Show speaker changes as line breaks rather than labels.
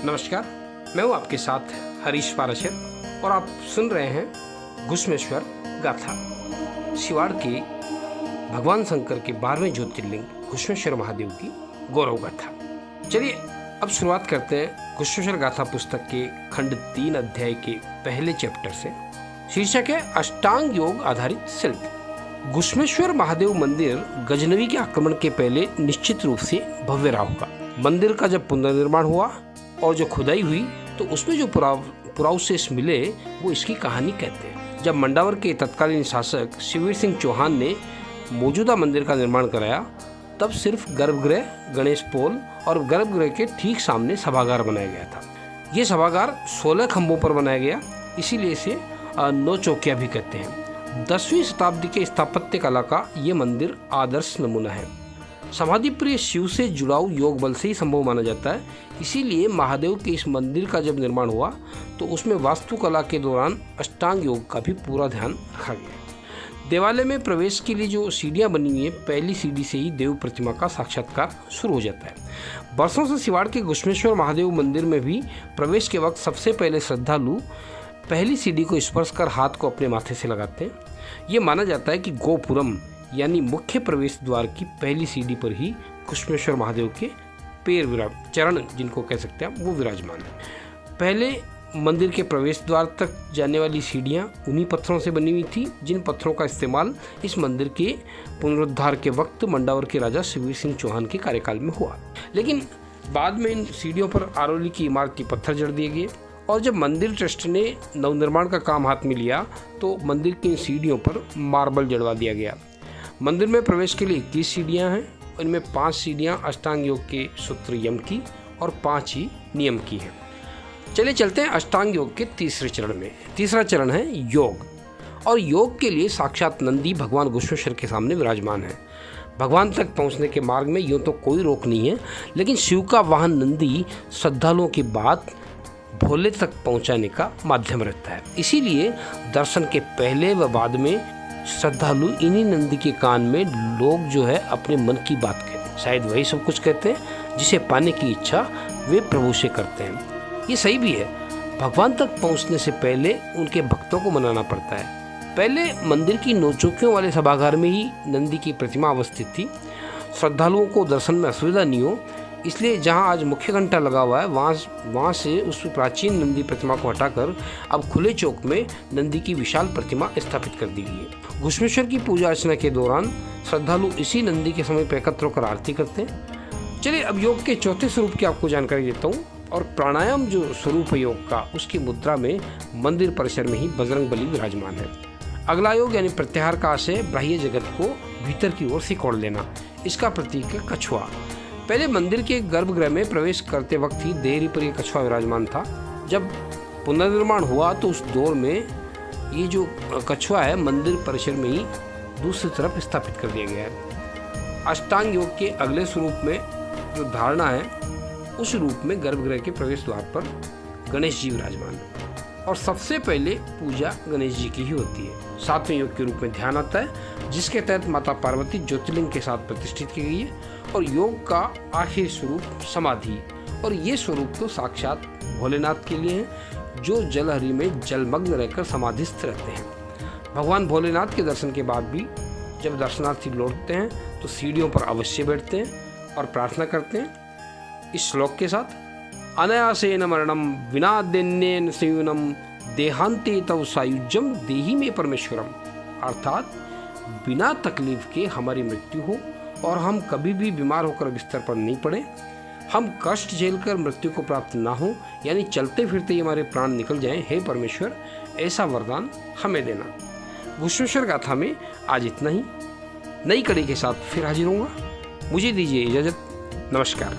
नमस्कार, मैं हूँ आपके साथ हरीश पाराशर और आप सुन रहे हैं घुश्मेश्वर गाथा। शिवाड़ के भगवान शंकर के 12वें ज्योतिर्लिंग घुश्मेश्वर महादेव की गौरव गाथा। चलिए अब शुरुआत करते हैं घुश्मेश्वर गाथा पुस्तक के खंड 3 अध्याय के पहले चैप्टर से। शीर्षक है अष्टांग योग आधारित शिल्प। घुश्मेश्वर महादेव मंदिर गजनवी के आक्रमण के पहले निश्चित रूप से भव्य रहा होगा। मंदिर का जब पुनर्निर्माण हुआ और जो खुदाई हुई तो उसमें जो पुरावशेष मिले वो इसकी कहानी कहते हैं। जब मंडावर के तत्कालीन शासक शिववीर सिंह चौहान ने मौजूदा मंदिर का निर्माण कराया तब सिर्फ गर्भगृह, गणेश पोल और गर्भगृह के ठीक सामने सभागार बनाया गया था। ये सभागार 16 खंभों पर बनाया गया, इसीलिए इसे 9 चौकिया भी कहते हैं। 10वीं शताब्दी के स्थापत्य कला का ये मंदिर आदर्श नमूना है। समाधि प्रिय शिव से जुड़ाव योग बल से ही संभव माना जाता है, इसीलिए महादेव के इस मंदिर का जब निर्माण हुआ तो उसमें वास्तुकला के दौरान अष्टांग योग का भी पूरा ध्यान रखा गया। देवालय में प्रवेश के लिए जो सीढ़ियाँ बनी हुई हैं, पहली सीढ़ी से ही देव प्रतिमा का साक्षात्कार शुरू हो जाता है। वर्षों से शिवाड़ के घुश्मेश्वर महादेव मंदिर में भी प्रवेश के वक्त सबसे पहले श्रद्धालु पहली सीढ़ी को स्पर्श कर हाथ को अपने माथे से लगाते हैं। ये माना जाता है कि गोपुरम यानी मुख्य प्रवेश द्वार की पहली सीढ़ी पर ही घुश्मेश्वर महादेव के पैर चरण जिनको कह सकते हैं वो विराजमान है। पहले मंदिर के प्रवेश द्वार तक जाने वाली सीढ़ियाँ उन्हीं पत्थरों से बनी हुई थी जिन पत्थरों का इस्तेमाल इस मंदिर के पुनरुद्धार के वक्त मंडावर के राजा शिववीर सिंह चौहान के कार्यकाल में हुआ। लेकिन बाद में इन सीढ़ियों पर आरोली की इमारत के पत्थर जड़ दिए गए और जब मंदिर ट्रस्ट ने नवनिर्माण का काम हाथ में लिया तो मंदिर की इन सीढ़ियों पर मार्बल जड़वा दिया गया। मंदिर में प्रवेश के लिए 21 सीढ़ियाँ हैं, इनमें 5 सीढ़ियाँ अष्टांग योग के सूत्र यम की और 5 ही नियम की हैं। चलिए चलते हैं अष्टांग योग के तीसरे चरण में। तीसरा चरण है योग, और योग के लिए साक्षात नंदी भगवान घुश्मेश्वर के सामने विराजमान है। भगवान तक पहुंचने के मार्ग में यूँ तो कोई रोक नहीं है, लेकिन शिव का वाहन नंदी श्रद्धालुओं की बात भोले तक पहुंचाने का माध्यम रहता है। इसीलिए दर्शन के पहले व बाद में श्रद्धालु इन्हीं नंदी के कान में लोग जो है अपने मन की बात कहते हैं। शायद वही सब कुछ कहते हैं जिसे पाने की इच्छा वे प्रभु से करते हैं। ये सही भी है। भगवान तक पहुंचने से पहले उनके भक्तों को मनाना पड़ता है। पहले मंदिर की 9 चौकियों वाले सभागार में ही नंदी की प्रतिमा अवस्थित थी। श्रद्धालुओं को दर्शन में असुविधा नहीं हो इसलिए जहां आज मुख्य घंटा लगा हुआ है वहाँ से उस प्राचीन नंदी प्रतिमा को हटाकर अब खुले चौक में नंदी की विशाल प्रतिमा स्थापित कर दी गई है। घुश्मेश्वर की पूजा अर्चना के दौरान श्रद्धालु इसी नंदी के समय पर एकत्र होकर आरती करते हैं। चलिए अब योग के चौथे स्वरूप की आपको जानकारी देता हूँ। और प्राणायाम जो स्वरूप है योग का, उसकी मुद्रा में मंदिर परिसर में ही बजरंग बली विराजमान है। अगला योग यानी प्रत्याहार का आशय बाह्य जगत को भीतर की ओर सिकोड़ लेना, इसका प्रतीक है कछुआ। पहले मंदिर के गर्भगृह में प्रवेश करते वक्त ही देहरी पर यह कछुआ विराजमान था। जब पुनर्निर्माण हुआ तो उस दौर में ये जो कछुआ है मंदिर परिसर में ही दूसरी तरफ स्थापित कर दिया गया है। अष्टांग योग के अगले स्वरूप में जो धारणा है उस रूप में गर्भगृह के प्रवेश द्वार पर गणेश जी विराजमान है और सबसे पहले पूजा गणेश जी की ही होती है। 7वें योग के रूप में ध्यान आता है जिसके तहत माता पार्वती ज्योतिर्लिंग के साथ प्रतिष्ठित की गई है। और योग का आखिरी स्वरूप समाधि, और ये स्वरूप तो साक्षात भोलेनाथ के लिए है जो जलहरी में जलमग्न रहकर समाधिस्थ रहते हैं। भगवान भोलेनाथ के दर्शन के बाद भी जब दर्शनार्थी लौटते हैं तो सीढ़ियों पर अवश्य बैठते हैं और प्रार्थना करते हैं इस श्लोक के साथ, अनायासेन मरणम विना दैन्येन संयुनम देहांते तव सायुज्यम देहि में परमेश्वरम, अर्थात बिना तकलीफ के हमारी मृत्यु हो और हम कभी भी बीमार होकर बिस्तर पर नहीं पड़े, हम कष्ट झेलकर मृत्यु को प्राप्त ना हो, यानी चलते फिरते ही हमारे प्राण निकल जाएं, हे परमेश्वर ऐसा वरदान हमें देना। घुश्मेश्वर गाथा में आज इतना ही। नई कड़ी के साथ फिर हाजिर होऊंगा। मुझे दीजिए इजाजत। नमस्कार।